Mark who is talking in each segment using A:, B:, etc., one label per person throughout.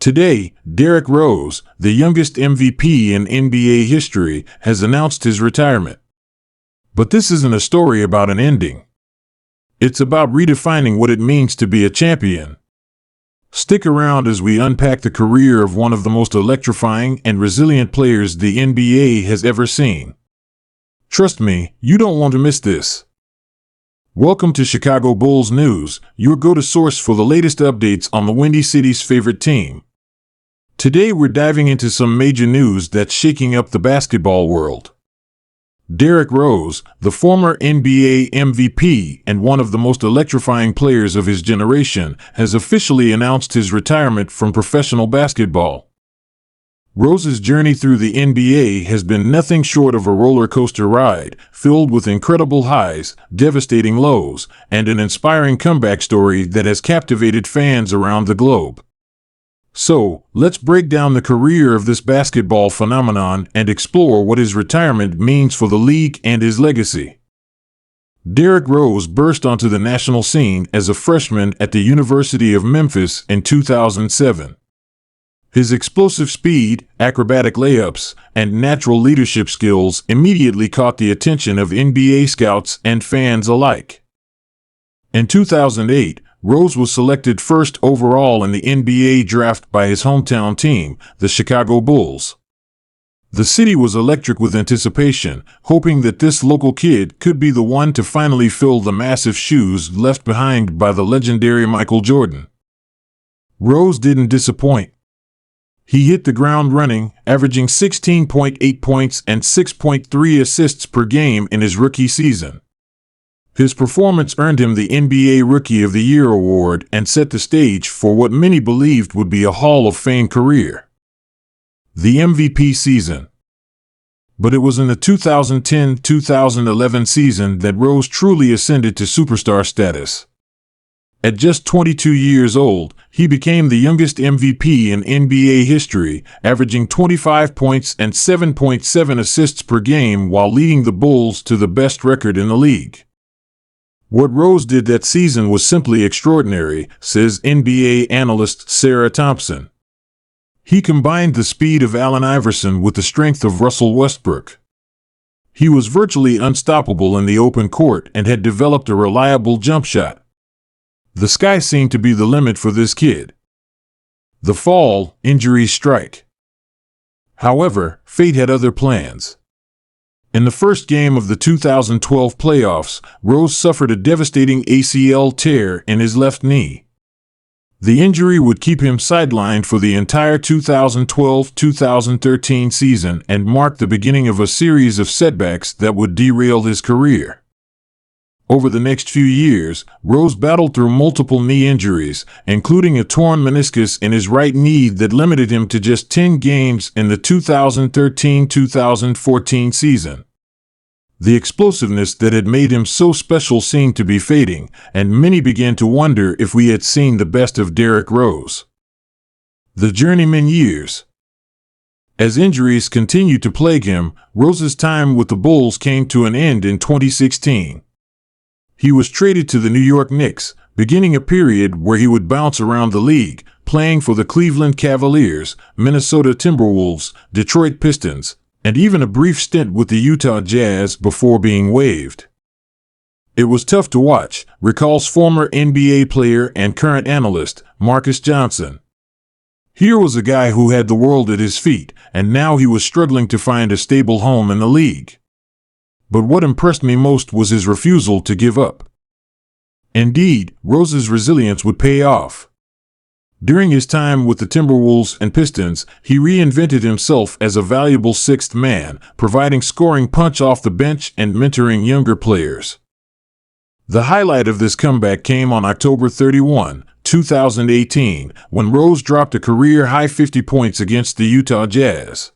A: Today, Derrick Rose, the youngest MVP in NBA history, has announced his retirement. But this isn't a story about an ending. It's about redefining what it means to be a champion. Stick around as we unpack the career of one of the most electrifying and resilient players the NBA has ever seen. Trust me, you don't want to miss this. Welcome to Chicago Bulls News, your go-to source for the latest updates on the Windy City's favorite team. Today we're diving into some major news that's shaking up the basketball world. Derrick Rose, the former NBA MVP and one of the most electrifying players of his generation, has officially announced his retirement from professional basketball. Rose's journey through the NBA has been nothing short of a roller coaster ride, filled with incredible highs, devastating lows, and an inspiring comeback story that has captivated fans around the globe. So, let's break down the career of this basketball phenomenon and explore what his retirement means for the league and his legacy. Derrick Rose burst onto the national scene as a freshman at the University of Memphis in 2007. His explosive speed, acrobatic layups, and natural leadership skills immediately caught the attention of NBA scouts and fans alike. In 2008, Rose was selected first overall in the NBA draft by his hometown team, the Chicago Bulls. The city was electric with anticipation, hoping that this local kid could be the one to finally fill the massive shoes left behind by the legendary Michael Jordan. Rose didn't disappoint. He hit the ground running, averaging 16.8 points and 6.3 assists per game in his rookie season. His performance earned him the NBA Rookie of the Year award and set the stage for what many believed would be a Hall of Fame career. The MVP season. But it was in the 2010-2011 season that Rose truly ascended to superstar status. At just 22 years old, he became the youngest MVP in NBA history, averaging 25 points and 7.7 assists per game while leading the Bulls to the best record in the league. What Rose did that season was simply extraordinary, says NBA analyst Sarah Thompson. He combined the speed of Allen Iverson with the strength of Russell Westbrook. He was virtually unstoppable in the open court and had developed a reliable jump shot. The sky seemed to be the limit for this kid. The fall, injuries strike. However, fate had other plans. In the first game of the 2012 playoffs, Rose suffered a devastating ACL tear in his left knee. The injury would keep him sidelined for the entire 2012-2013 season and mark the beginning of a series of setbacks that would derail his career. Over the next few years, Rose battled through multiple knee injuries, including a torn meniscus in his right knee that limited him to just 10 games in the 2013-2014 season. The explosiveness that had made him so special seemed to be fading, and many began to wonder if we had seen the best of Derrick Rose. The journeyman years. As injuries continued to plague him, Rose's time with the Bulls came to an end in 2016. He was traded to the New York Knicks, beginning a period where he would bounce around the league, playing for the Cleveland Cavaliers, Minnesota Timberwolves, Detroit Pistons, and even a brief stint with the Utah Jazz before being waived. It was tough to watch, recalls former NBA player and current analyst Marcus Johnson. Here was a guy who had the world at his feet, and now he was struggling to find a stable home in the league. But what impressed me most was his refusal to give up. Indeed, Rose's resilience would pay off. During his time with the Timberwolves and Pistons, he reinvented himself as a valuable sixth man, providing scoring punch off the bench and mentoring younger players. The highlight of this comeback came on October 31, 2018, when Rose dropped a career-high 50 points against the Utah Jazz.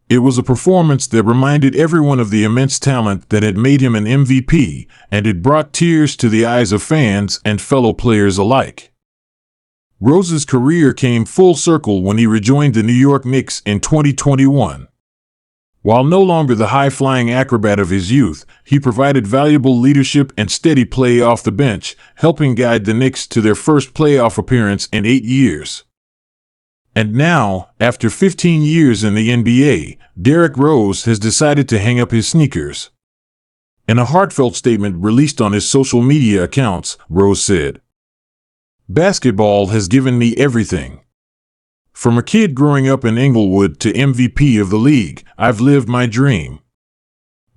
A: It was a performance that reminded everyone of the immense talent that had made him an MVP, and it brought tears to the eyes of fans and fellow players alike. Rose's career came full circle when he rejoined the New York Knicks in 2021. While no longer the high-flying acrobat of his youth, he provided valuable leadership and steady play off the bench, helping guide the Knicks to their first playoff appearance in 8 years. And now, after 15 years in the NBA, Derrick Rose has decided to hang up his sneakers. In a heartfelt statement released on his social media accounts, Rose said, "Basketball has given me everything. From a kid growing up in Inglewood to MVP of the league, I've lived my dream.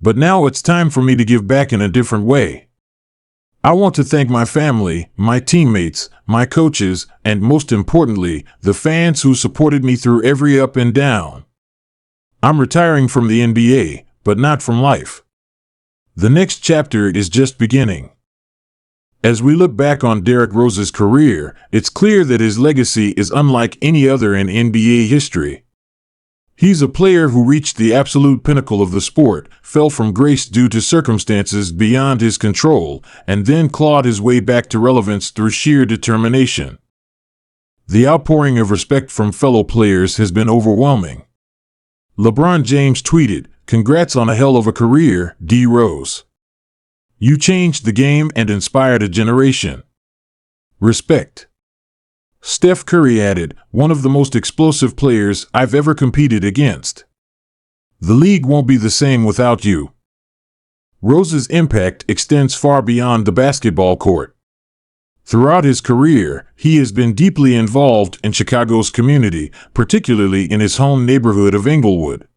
A: But now it's time for me to give back in a different way. I want to thank my family, my teammates, my coaches, and most importantly, the fans who supported me through every up and down. I'm retiring from the NBA, but not from life. The next chapter is just beginning." As we look back on Derrick Rose's career, it's clear that his legacy is unlike any other in NBA history. He's a player who reached the absolute pinnacle of the sport, fell from grace due to circumstances beyond his control, and then clawed his way back to relevance through sheer determination. The outpouring of respect from fellow players has been overwhelming. LeBron James tweeted, "Congrats on a hell of a career, D. Rose. You changed the game and inspired a generation. Respect." Steph Curry added, "One of the most explosive players I've ever competed against. The league won't be the same without you." Rose's impact extends far beyond the basketball court. Throughout his career, he has been deeply involved in Chicago's community, particularly in his home neighborhood of Inglewood.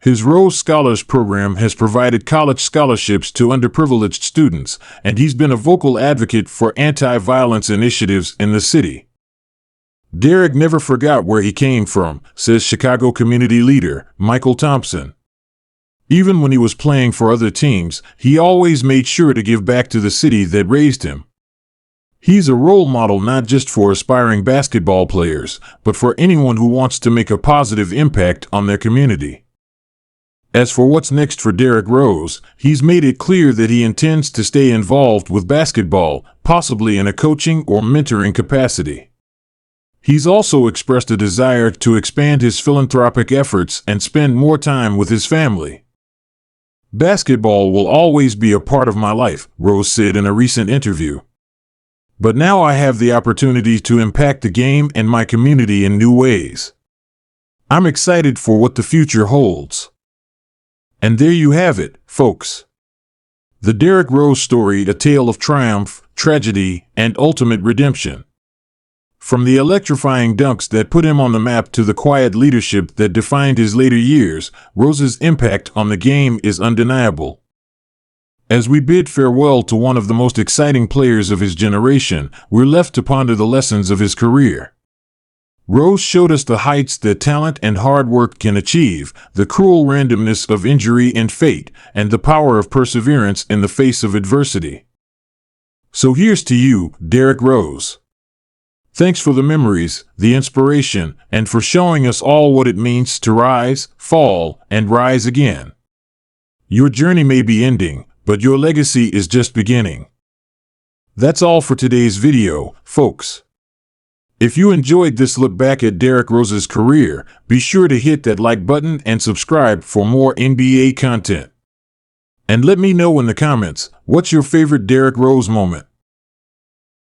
A: His Rose Scholars Program has provided college scholarships to underprivileged students, and he's been a vocal advocate for anti-violence initiatives in the city. "Derrick never forgot where he came from," says Chicago community leader Michael Thompson. "Even when he was playing for other teams, he always made sure to give back to the city that raised him. He's a role model not just for aspiring basketball players, but for anyone who wants to make a positive impact on their community." As for what's next for Derrick Rose, he's made it clear that he intends to stay involved with basketball, possibly in a coaching or mentoring capacity. He's also expressed a desire to expand his philanthropic efforts and spend more time with his family. "Basketball will always be a part of my life," Rose said in a recent interview. "But now I have the opportunity to impact the game and my community in new ways. I'm excited for what the future holds." And there you have it, folks. The Derrick Rose story, a tale of triumph, tragedy, and ultimate redemption. From the electrifying dunks that put him on the map to the quiet leadership that defined his later years, Rose's impact on the game is undeniable. As we bid farewell to one of the most exciting players of his generation, we're left to ponder the lessons of his career. Rose showed us the heights that talent and hard work can achieve, the cruel randomness of injury and fate, and the power of perseverance in the face of adversity. So here's to you, Derrick Rose. Thanks for the memories, the inspiration, and for showing us all what it means to rise, fall, and rise again. Your journey may be ending, but your legacy is just beginning. That's all for today's video, folks. If you enjoyed this look back at Derrick Rose's career, be sure to hit that like button and subscribe for more NBA content. And let me know in the comments, what's your favorite Derrick Rose moment?